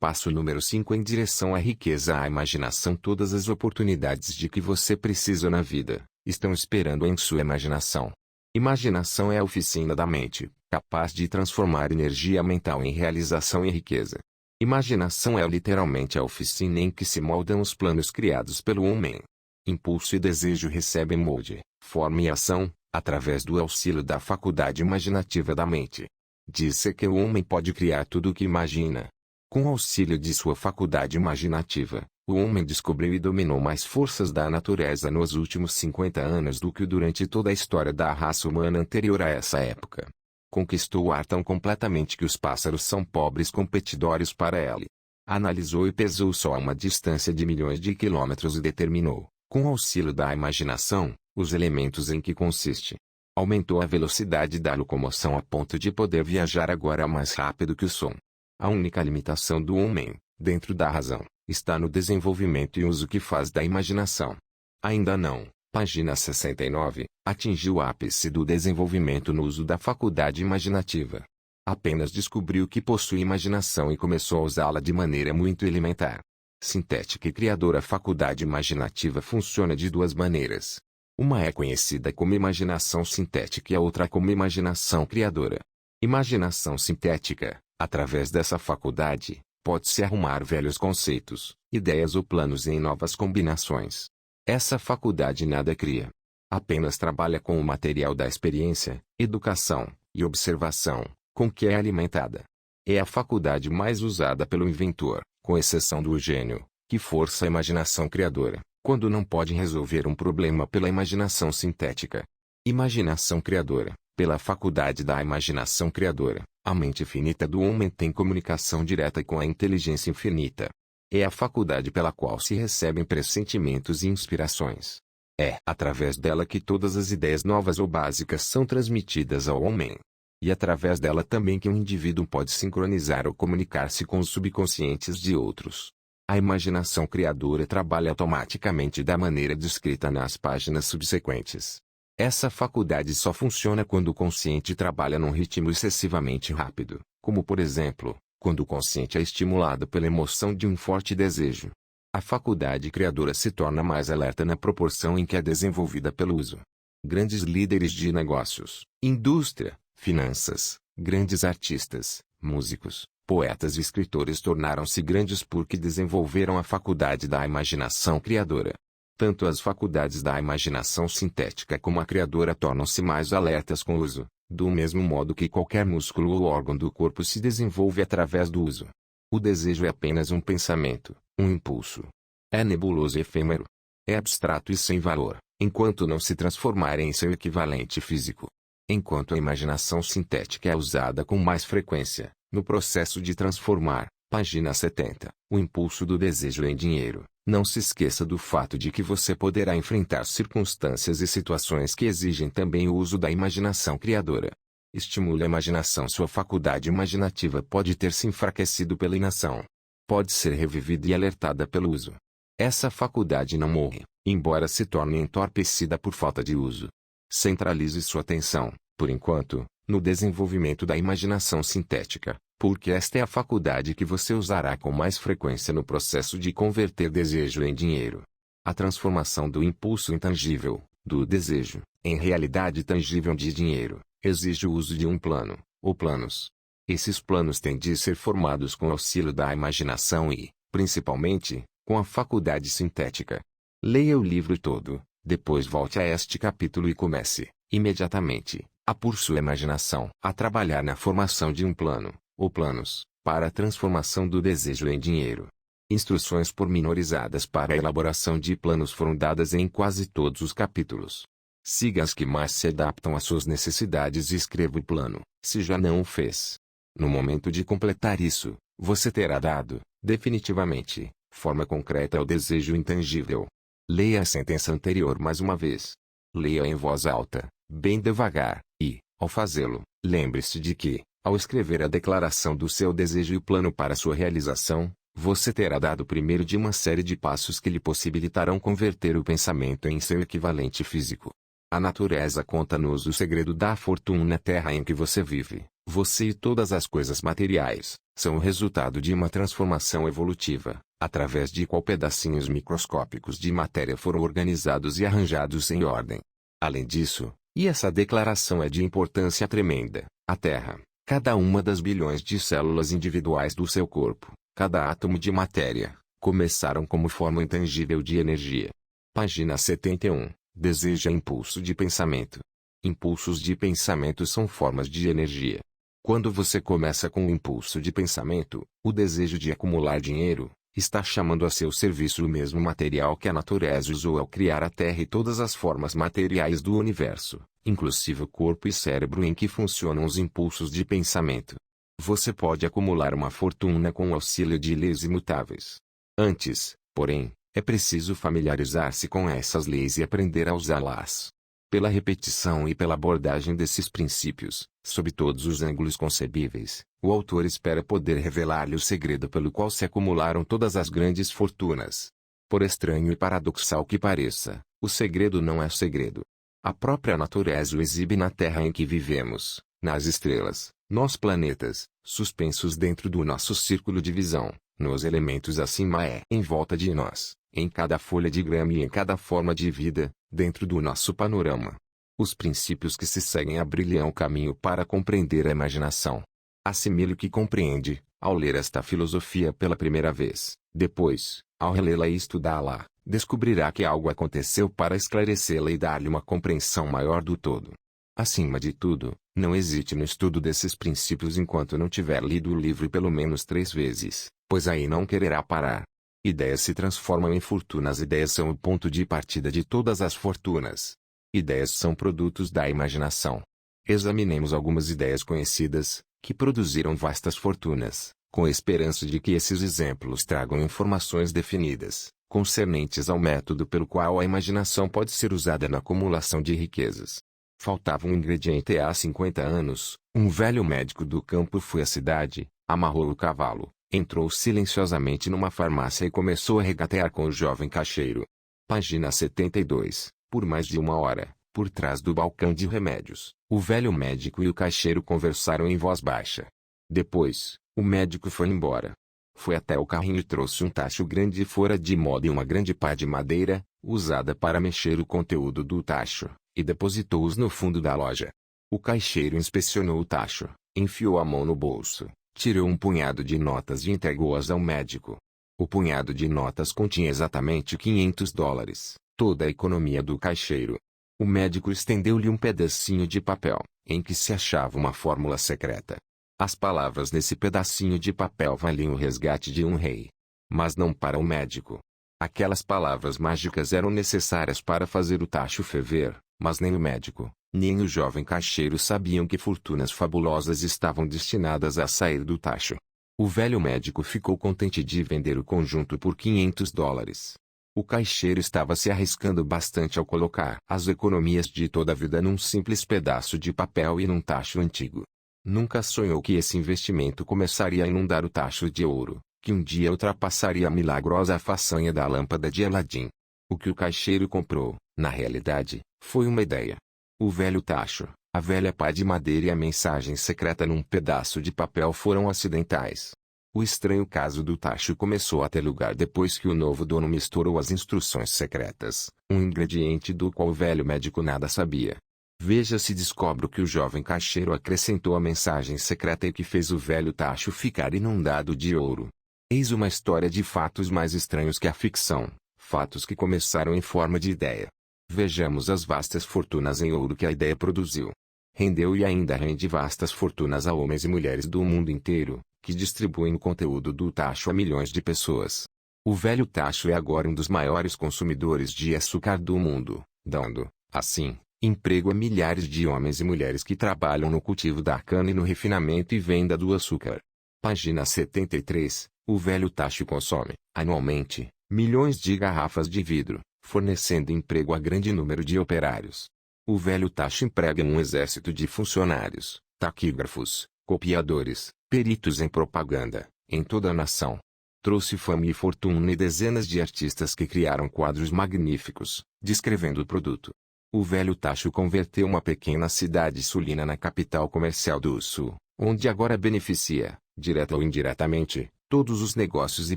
Passo número 5 em direção à riqueza. A imaginação. Todas as oportunidades de que você precisa na vida estão esperando em sua imaginação. Imaginação é a oficina da mente, capaz de transformar energia mental em realização e riqueza. Imaginação é literalmente a oficina em que se moldam os planos criados pelo homem. Impulso e desejo recebem molde, forma e ação, através do auxílio da faculdade imaginativa da mente. Diz-se que o homem pode criar tudo o que imagina. Com o auxílio de sua faculdade imaginativa, o homem descobriu e dominou mais forças da natureza nos últimos 50 anos do que durante toda a história da raça humana anterior a essa época. Conquistou o ar tão completamente que os pássaros são pobres competidores para ele. Analisou e pesou o Sol a uma distância de milhões de quilômetros e determinou, com o auxílio da imaginação, os elementos em que consiste. Aumentou a velocidade da locomoção a ponto de poder viajar agora mais rápido que o som. A única limitação do homem, dentro da razão, está no desenvolvimento e uso que faz da imaginação. Ainda não, página 69, atingiu o ápice do desenvolvimento no uso da faculdade imaginativa. Apenas descobriu que possui imaginação e começou a usá-la de maneira muito elementar. Sintética e criadora. A faculdade imaginativa funciona de duas maneiras. Uma é conhecida como imaginação sintética e a outra como imaginação criadora. Imaginação sintética, através dessa faculdade, pode-se arrumar velhos conceitos, ideias ou planos em novas combinações. Essa faculdade nada cria. Apenas trabalha com o material da experiência, educação e observação, com que é alimentada. É a faculdade mais usada pelo inventor, com exceção do gênio, que força a imaginação criadora, quando não pode resolver um problema pela imaginação sintética. Imaginação criadora. Pela faculdade da imaginação criadora, a mente finita do homem tem comunicação direta com a inteligência infinita. É a faculdade pela qual se recebem pressentimentos e inspirações. É através dela que todas as ideias novas ou básicas são transmitidas ao homem. E através dela também que um indivíduo pode sincronizar ou comunicar-se com os subconscientes de outros. A imaginação criadora trabalha automaticamente da maneira descrita nas páginas subsequentes. Essa faculdade só funciona quando o consciente trabalha num ritmo excessivamente rápido, como por exemplo, quando o consciente é estimulado pela emoção de um forte desejo. A faculdade criadora se torna mais alerta na proporção em que é desenvolvida pelo uso. Grandes líderes de negócios, indústria, finanças, grandes artistas, músicos, poetas e escritores tornaram-se grandes porque desenvolveram a faculdade da imaginação criadora. Tanto as faculdades da imaginação sintética como a criadora tornam-se mais alertas com o uso, do mesmo modo que qualquer músculo ou órgão do corpo se desenvolve através do uso. O desejo é apenas um pensamento, um impulso. É nebuloso e efêmero. É abstrato e sem valor, enquanto não se transformar em seu equivalente físico. Enquanto a imaginação sintética é usada com mais frequência, no processo de transformar, página 70, o impulso do desejo em dinheiro. Não se esqueça do fato de que você poderá enfrentar circunstâncias e situações que exigem também o uso da imaginação criadora. Estimule a imaginação. Sua faculdade imaginativa pode ter se enfraquecido pela inação. Pode ser revivida e alertada pelo uso. Essa faculdade não morre, embora se torne entorpecida por falta de uso. Centralize sua atenção, por enquanto, no desenvolvimento da imaginação sintética, porque esta é a faculdade que você usará com mais frequência no processo de converter desejo em dinheiro. A transformação do impulso intangível, do desejo, em realidade tangível de dinheiro, exige o uso de um plano, ou planos. Esses planos têm de ser formados com o auxílio da imaginação e, principalmente, com a faculdade sintética. Leia o livro todo, depois volte a este capítulo e comece, imediatamente, a por sua imaginação a trabalhar na formação de um plano, ou planos, para a transformação do desejo em dinheiro. Instruções pormenorizadas para a elaboração de planos foram dadas em quase todos os capítulos. Siga as que mais se adaptam às suas necessidades e escreva o plano, se já não o fez. No momento de completar isso, você terá dado, definitivamente, forma concreta ao desejo intangível. Leia a sentença anterior mais uma vez. Leia em voz alta, bem devagar, e, ao fazê-lo, lembre-se de que, ao escrever a declaração do seu desejo e o plano para sua realização, você terá dado o primeiro de uma série de passos que lhe possibilitarão converter o pensamento em seu equivalente físico. A natureza conta-nos o segredo da fortuna na terra em que você vive. Você e todas as coisas materiais, são o resultado de uma transformação evolutiva, através de qual pedacinhos microscópicos de matéria foram organizados e arranjados em ordem. Além disso, e essa declaração é de importância tremenda, a Terra, cada uma das bilhões de células individuais do seu corpo, cada átomo de matéria, começaram como forma intangível de energia. Página 71. Deseja impulso de pensamento. Impulsos de pensamento são formas de energia. Quando você começa com o impulso de pensamento, o desejo de acumular dinheiro, está chamando a seu serviço o mesmo material que a natureza usou ao criar a Terra e todas as formas materiais do universo, inclusive o corpo e cérebro em que funcionam os impulsos de pensamento. Você pode acumular uma fortuna com o auxílio de leis imutáveis. Antes, porém, é preciso familiarizar-se com essas leis e aprender a usá-las. Pela repetição e pela abordagem desses princípios, sob todos os ângulos concebíveis, o autor espera poder revelar-lhe o segredo pelo qual se acumularam todas as grandes fortunas. Por estranho e paradoxal que pareça, o segredo não é segredo. A própria natureza o exibe na Terra em que vivemos, nas estrelas, nos planetas, suspensos dentro do nosso círculo de visão, nos elementos acima e em volta de nós, em cada folha de grama e em cada forma de vida, dentro do nosso panorama. Os princípios que se seguem abrilham o caminho para compreender a imaginação. Assimile o que compreende, ao ler esta filosofia pela primeira vez. Depois, ao relê-la e estudá-la, descobrirá que algo aconteceu para esclarecê-la e dar-lhe uma compreensão maior do todo. Acima de tudo, não hesite no estudo desses princípios enquanto não tiver lido o livro pelo menos 3 vezes, pois aí não quererá parar. Ideias se transformam em fortunas. Ideias são o ponto de partida de todas as fortunas. Ideias são produtos da imaginação. Examinemos algumas ideias conhecidas, que produziram vastas fortunas, com a esperança de que esses exemplos tragam informações definidas, concernentes ao método pelo qual a imaginação pode ser usada na acumulação de riquezas. Faltava um ingrediente. Há 50 anos, um velho médico do campo foi à cidade, amarrou o cavalo, entrou silenciosamente numa farmácia e começou a regatear com o jovem caixeiro. Página 72. Por mais de 1 hora, por trás do balcão de remédios, o velho médico e o caixeiro conversaram em voz baixa. Depois, o médico foi embora. Foi até o carrinho e trouxe um tacho grande fora de moda e uma grande pá de madeira, usada para mexer o conteúdo do tacho, e depositou-os no fundo da loja. O caixeiro inspecionou o tacho, enfiou a mão no bolso, tirou um punhado de notas e entregou-as ao médico. O punhado de notas continha exatamente $500, toda a economia do caixeiro. O médico estendeu-lhe um pedacinho de papel, em que se achava uma fórmula secreta. As palavras nesse pedacinho de papel valiam o resgate de um rei. Mas não para o médico. Aquelas palavras mágicas eram necessárias para fazer o tacho ferver, mas nem o médico, nem o jovem caixeiro sabiam que fortunas fabulosas estavam destinadas a sair do tacho. O velho médico ficou contente de vender o conjunto por $500. O caixeiro estava se arriscando bastante ao colocar as economias de toda a vida num simples pedaço de papel e num tacho antigo. Nunca sonhou que esse investimento começaria a inundar o tacho de ouro, que um dia ultrapassaria a milagrosa façanha da lâmpada de Aladim. O que o caixeiro comprou, na realidade, foi uma ideia. O velho tacho, a velha pá de madeira e a mensagem secreta num pedaço de papel foram acidentais. O estranho caso do tacho começou a ter lugar depois que o novo dono misturou as instruções secretas, um ingrediente do qual o velho médico nada sabia. Veja se descobre o que o jovem caixeiro acrescentou à mensagem secreta e que fez o velho tacho ficar inundado de ouro. Eis uma história de fatos mais estranhos que a ficção, fatos que começaram em forma de ideia. Vejamos as vastas fortunas em ouro que a ideia produziu. Rendeu e ainda rende vastas fortunas a homens e mulheres do mundo inteiro, que distribuem o conteúdo do tacho a milhões de pessoas. O velho tacho é agora um dos maiores consumidores de açúcar do mundo, dando, assim, emprego a milhares de homens e mulheres que trabalham no cultivo da cana e no refinamento e venda do açúcar. Página 73. O velho tacho consome, anualmente, milhões de garrafas de vidro, fornecendo emprego a grande número de operários. O velho tacho emprega um exército de funcionários, taquígrafos, copiadores, peritos em propaganda, em toda a nação. Trouxe fama e fortuna e dezenas de artistas que criaram quadros magníficos, descrevendo o produto. O velho tacho converteu uma pequena cidade sulina na capital comercial do sul, onde agora beneficia, direta ou indiretamente, todos os negócios e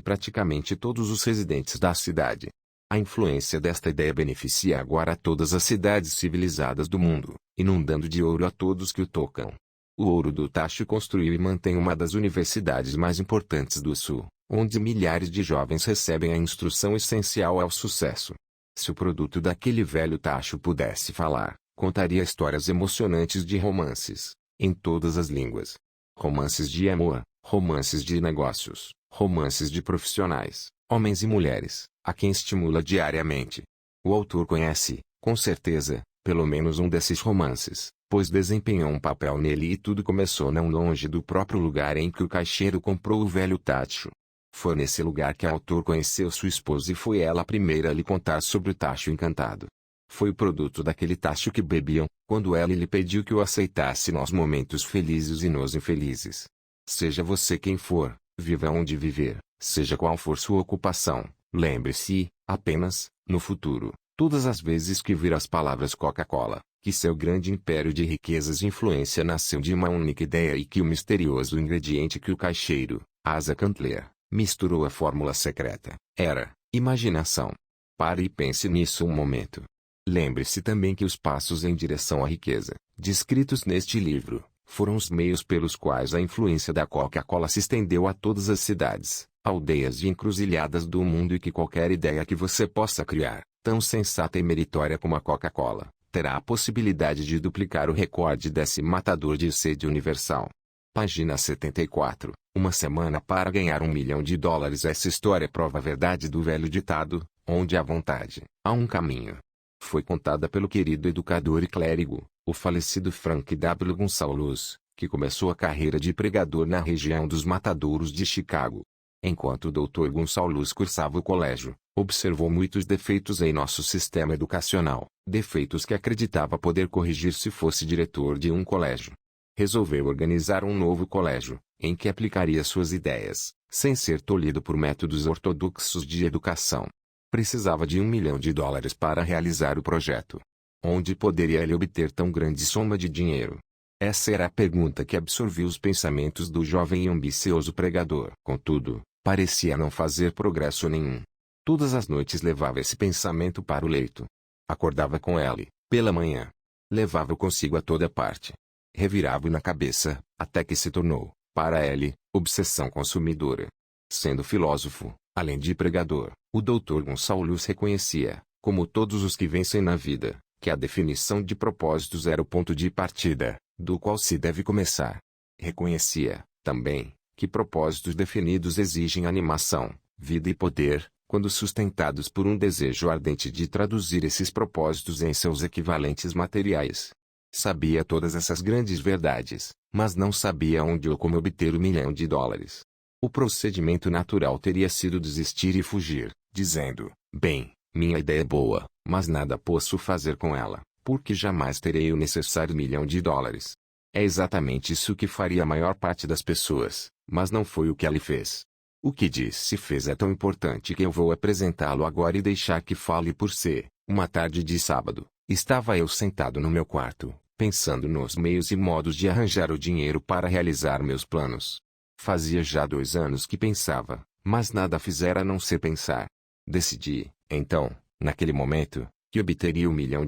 praticamente todos os residentes da cidade. A influência desta ideia beneficia agora todas as cidades civilizadas do mundo, inundando de ouro a todos que o tocam. O ouro do tacho construiu e mantém uma das universidades mais importantes do Sul, onde milhares de jovens recebem a instrução essencial ao sucesso. Se o produto daquele velho tacho pudesse falar, contaria histórias emocionantes de romances, em todas as línguas. Romances de amor, romances de negócios, romances de profissionais, homens e mulheres, a quem estimula diariamente. O autor conhece, com certeza, pelo menos um desses romances, pois desempenhou um papel nele e tudo começou não longe do próprio lugar em que o caixeiro comprou o velho tacho. Foi nesse lugar que o autor conheceu sua esposa e foi ela a primeira a lhe contar sobre o tacho encantado. Foi o produto daquele tacho que bebiam, quando ela lhe pediu que o aceitasse nos momentos felizes e nos infelizes. Seja você quem for, viva onde viver, seja qual for sua ocupação, lembre-se, apenas, no futuro, todas as vezes que vir as palavras Coca-Cola, que seu grande império de riquezas e influência nasceu de uma única ideia e que o misterioso ingrediente que o caixeiro, Asa Candler, misturou à fórmula secreta, era imaginação. Pare e pense nisso um momento. Lembre-se também que os passos em direção à riqueza, descritos neste livro, foram os meios pelos quais a influência da Coca-Cola se estendeu a todas as cidades, aldeias e encruzilhadas do mundo e que qualquer ideia que você possa criar, tão sensata e meritória como a Coca-Cola, terá a possibilidade de duplicar o recorde desse matador de sede universal. Página 74. Uma semana para ganhar $1 milhão. Essa história prova a verdade do velho ditado, onde há vontade, há um caminho. Foi contada pelo querido educador e clérigo, o falecido Frank W. Gonçalves, que começou a carreira de pregador na região dos Matadouros de Chicago. Enquanto o Dr. Gonçalves cursava o colégio, observou muitos defeitos em nosso sistema educacional, defeitos que acreditava poder corrigir se fosse diretor de um colégio. Resolveu organizar um novo colégio, em que aplicaria suas ideias, sem ser tolhido por métodos ortodoxos de educação. Precisava de $1 milhão para realizar o projeto. Onde poderia ele obter tão grande soma de dinheiro? Essa era a pergunta que absorvia os pensamentos do jovem e ambicioso pregador. Contudo, parecia não fazer progresso nenhum. Todas as noites levava esse pensamento para o leito. Acordava com ele, pela manhã. Levava-o consigo a toda parte. Revirava-o na cabeça, até que se tornou, para ele, obsessão consumidora. Sendo filósofo, além de pregador, o Dr. Gonçalves reconhecia, como todos os que vencem na vida, que a definição de propósitos era o ponto de partida, do qual se deve começar. Reconhecia, também, que propósitos definidos exigem animação, vida e poder, quando sustentados por um desejo ardente de traduzir esses propósitos em seus equivalentes materiais. Sabia todas essas grandes verdades, mas não sabia onde ou como obter $1 milhão. O procedimento natural teria sido desistir e fugir, dizendo: bem, minha ideia é boa, mas nada posso fazer com ela, porque jamais terei o necessário $1 milhão. É exatamente isso que faria a maior parte das pessoas, mas não foi o que ele fez. O que disse e fez é tão importante que eu vou apresentá-lo agora e deixar que fale por si. Uma tarde de sábado, estava eu sentado no meu quarto, pensando nos meios e modos de arranjar o dinheiro para realizar meus planos. Fazia já 2 anos que pensava, mas nada fizera a não ser pensar. Decidi, então, naquele momento, que obteria $1 milhão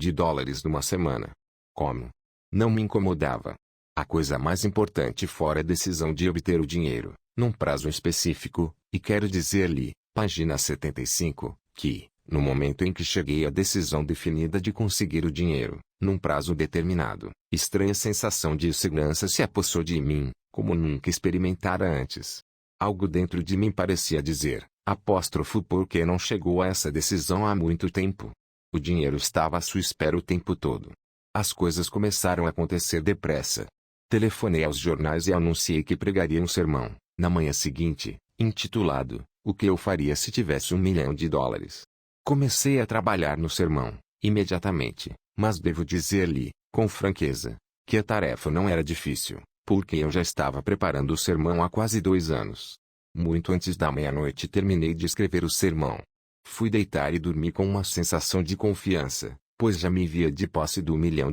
numa semana. Como? Não me incomodava. A coisa mais importante fora a decisão de obter o dinheiro, num prazo específico, e quero dizer-lhe, página 75, que, no momento em que cheguei à decisão definida de conseguir o dinheiro, num prazo determinado, estranha sensação de segurança se apossou de mim, como nunca experimentara antes. Algo dentro de mim parecia dizer, por que não chegou a essa decisão há muito tempo? O dinheiro estava à sua espera o tempo todo. As coisas começaram a acontecer depressa. Telefonei aos jornais e anunciei que pregaria um sermão, na manhã seguinte, intitulado, O que eu faria se tivesse $1 milhão. Comecei a trabalhar no sermão, imediatamente, mas devo dizer-lhe, com franqueza, que a tarefa não era difícil, porque eu já estava preparando o sermão há quase 2 anos. Muito antes da meia-noite terminei de escrever o sermão. Fui deitar e dormi com uma sensação de confiança, pois já me via de posse do $1 milhão.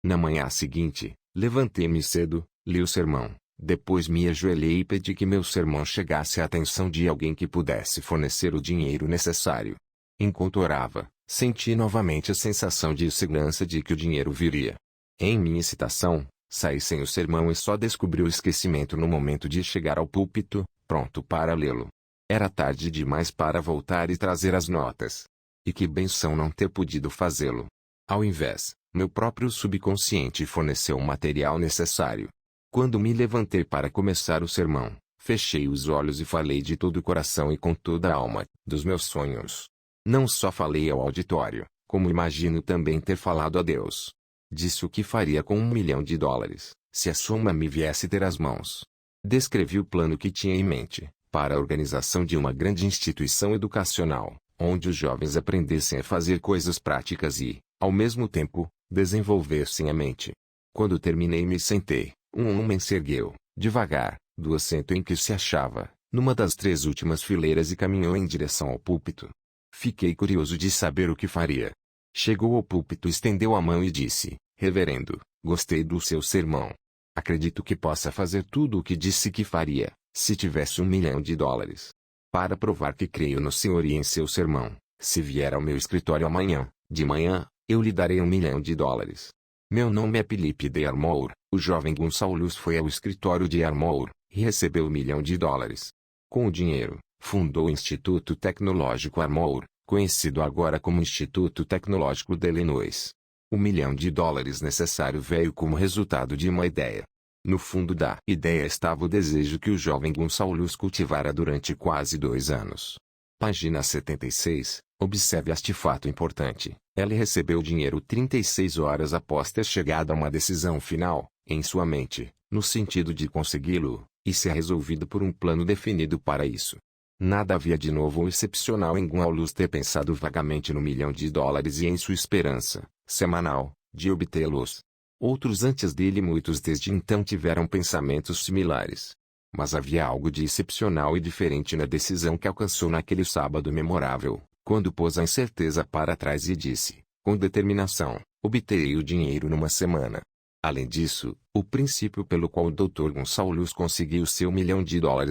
Na manhã seguinte, levantei-me cedo, li o sermão, Depois me ajoelhei e pedi que meu sermão chegasse à atenção de alguém que pudesse fornecer o dinheiro necessário. Enquanto orava, senti novamente a sensação de segurança de que o dinheiro viria. Em minha excitação, saí sem o sermão e só descobri o esquecimento no momento de chegar ao púlpito, pronto para lê-lo. Era tarde demais para voltar e trazer as notas. E que benção não ter podido fazê-lo. Ao invés, meu próprio subconsciente forneceu o material necessário. Quando me levantei para começar o sermão, fechei os olhos e falei de todo o coração e com toda a alma, dos meus sonhos. Não só falei ao auditório, como imagino também ter falado a Deus. Disse o que faria com $1 milhão, se a soma me viesse ter às mãos. Descrevi o plano que tinha em mente, para a organização de uma grande instituição educacional, onde os jovens aprendessem a fazer coisas práticas e, ao mesmo tempo, desenvolvessem a mente. Quando terminei me sentei. Um homem se ergueu, devagar, do assento em que se achava, numa das 3 últimas fileiras e caminhou em direção ao púlpito. Fiquei curioso de saber o que faria. Chegou ao púlpito, estendeu a mão e disse: Reverendo, gostei do seu sermão. Acredito que possa fazer tudo o que disse que faria, se tivesse $1 milhão. Para provar que creio no Senhor e em seu sermão, se vier ao meu escritório amanhã, de manhã, eu lhe darei $1 milhão. Meu nome é Philip D. Armour. O jovem Gonçalves foi ao escritório de Armour e recebeu $1 milhão. Com o dinheiro, fundou o Instituto Tecnológico Armour, conhecido agora como Instituto Tecnológico de Illinois. $1 milhão necessário veio como resultado de uma ideia. No fundo da ideia estava o desejo que o jovem Gonçalves cultivara durante quase 2 anos. Página 76. Observe este fato importante. Ele recebeu o dinheiro 36 horas após ter chegado a uma decisão final, em sua mente, no sentido de consegui-lo, e ser resolvido por um plano definido para isso. Nada havia de novo ou excepcional em Gonçalves ter pensado vagamente no $1 milhão e em sua esperança, semanal, de obtê-los. Outros antes dele e muitos desde então tiveram pensamentos similares. Mas havia algo de excepcional e diferente na decisão que alcançou naquele sábado memorável, quando pôs a incerteza para trás e disse, com determinação: obterei o dinheiro numa semana. Além disso, o princípio pelo qual o Dr. Gonçalves conseguiu seu $1 milhão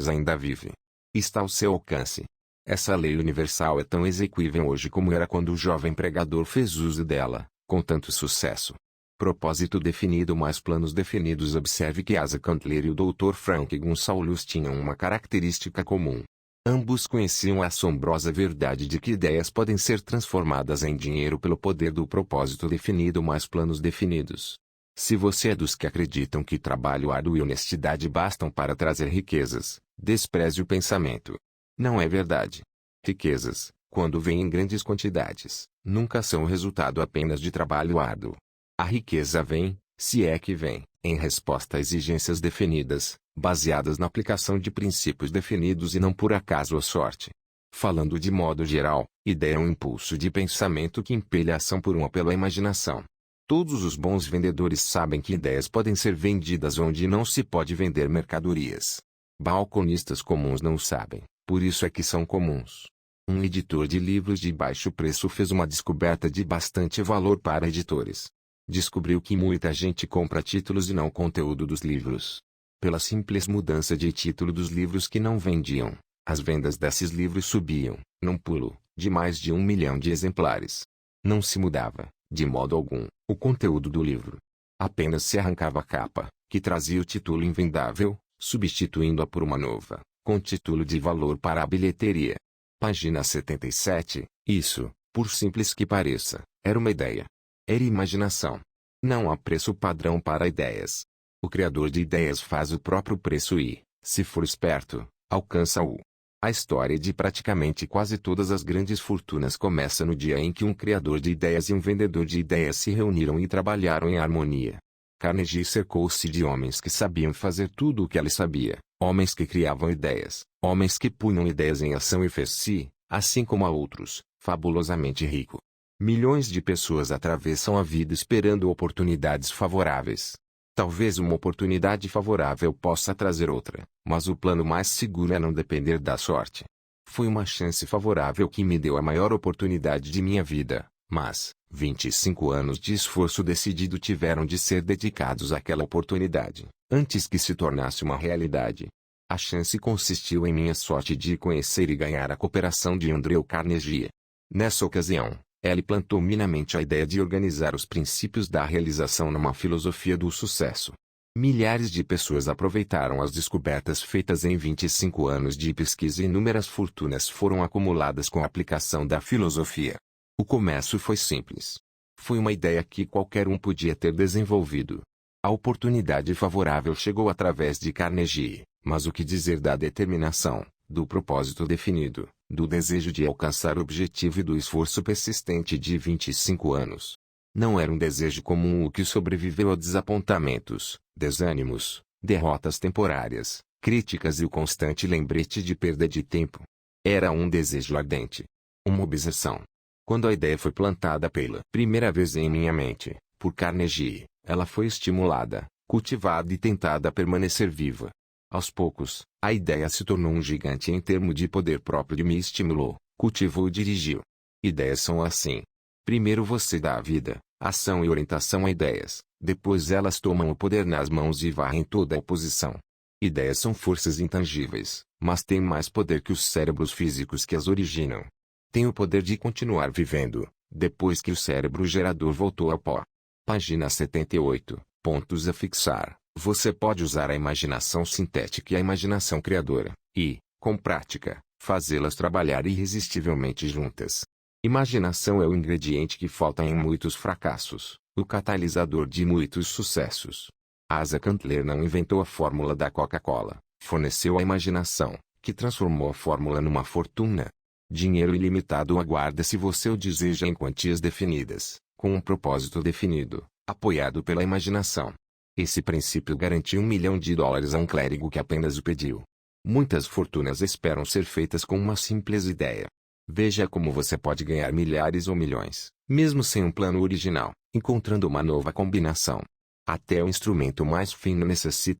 ainda vive. Está ao seu alcance. Essa lei universal é tão exequível hoje como era quando o jovem pregador fez uso dela, com tanto sucesso. Propósito definido mais planos definidos. Observe que Asa Candler e o Dr. Frank Gonçalves tinham uma característica comum. Ambos conheciam a assombrosa verdade de que ideias podem ser transformadas em dinheiro pelo poder do propósito definido mais planos definidos. Se você é dos que acreditam que trabalho árduo e honestidade bastam para trazer riquezas, despreze o pensamento. Não é verdade. Riquezas, quando vêm em grandes quantidades, nunca são o resultado apenas de trabalho árduo. A riqueza vem, se é que vem, em resposta a exigências definidas, baseadas na aplicação de princípios definidos e não por acaso ou sorte. Falando de modo geral, ideia é um impulso de pensamento que impele a ação por um apelo à imaginação. Todos os bons vendedores sabem que ideias podem ser vendidas onde não se pode vender mercadorias. Balconistas comuns não sabem, por isso é que são comuns. Um editor de livros de baixo preço fez uma descoberta de bastante valor para editores. Descobriu que muita gente compra títulos e não o conteúdo dos livros. Pela simples mudança de título dos livros que não vendiam, as vendas desses livros subiam, num pulo, de mais de 1 milhão de exemplares. Não se mudava, de modo algum, o conteúdo do livro. Apenas se arrancava a capa, que trazia o título invendável, substituindo-a por uma nova, com título de valor para a bilheteria. Página 77. Isso, por simples que pareça, era uma ideia. Era imaginação. Não há preço padrão para ideias. O criador de ideias faz o próprio preço e, se for esperto, alcança-o. A história de praticamente quase todas as grandes fortunas começa no dia em que um criador de ideias e um vendedor de ideias se reuniram e trabalharam em harmonia. Carnegie cercou-se de homens que sabiam fazer tudo o que ele sabia, homens que criavam ideias, homens que punham ideias em ação e fez-se, assim como a outros, fabulosamente rico. Milhões de pessoas atravessam a vida esperando oportunidades favoráveis. Talvez uma oportunidade favorável possa trazer outra, mas o plano mais seguro é não depender da sorte. Foi uma chance favorável que me deu a maior oportunidade de minha vida, Mas, 25 anos de esforço decidido tiveram de ser dedicados àquela oportunidade, antes que se tornasse uma realidade. A chance consistiu em minha sorte de conhecer e ganhar a cooperação de Andrew Carnegie. Nessa ocasião, ele plantou minimamente a ideia de organizar os princípios da realização numa filosofia do sucesso. Milhares de pessoas aproveitaram as descobertas feitas em 25 anos de pesquisa e inúmeras fortunas foram acumuladas com a aplicação da filosofia. O começo foi simples. Foi uma ideia que qualquer um podia ter desenvolvido. A oportunidade favorável chegou através de Carnegie, mas o que dizer da determinação, do propósito definido, do desejo de alcançar o objetivo e do esforço persistente de 25 anos? Não era um desejo comum o que sobreviveu a desapontamentos, desânimos, derrotas temporárias, críticas e o constante lembrete de perda de tempo. Era um desejo ardente. Uma obsessão. Quando a ideia foi plantada pela primeira vez em minha mente, por Carnegie, ela foi estimulada, cultivada e tentada a permanecer viva. Aos poucos, a ideia se tornou um gigante em termos de poder próprio e me estimulou, cultivou e dirigiu. Ideias são assim. Primeiro você dá a vida, ação e orientação a ideias, depois elas tomam o poder nas mãos e varrem toda a oposição. Ideias são forças intangíveis, mas têm mais poder que os cérebros físicos que as originam. Tem o poder de continuar vivendo, depois que o cérebro gerador voltou ao pó. Página 78, pontos a fixar. Você pode usar a imaginação sintética e a imaginação criadora, e, com prática, fazê-las trabalhar irresistivelmente juntas. Imaginação é o ingrediente que falta em muitos fracassos, o catalisador de muitos sucessos. Asa Candler não inventou a fórmula da Coca-Cola, forneceu a imaginação, que transformou a fórmula numa fortuna. Dinheiro ilimitado aguarda se você o deseja em quantias definidas, com um propósito definido, apoiado pela imaginação. Esse princípio garantiu $1 milhão a um clérigo que apenas o pediu. Muitas fortunas esperam ser feitas com uma simples ideia. Veja como você pode ganhar milhares ou milhões, mesmo sem um plano original, encontrando uma nova combinação. Até o instrumento mais fino necessita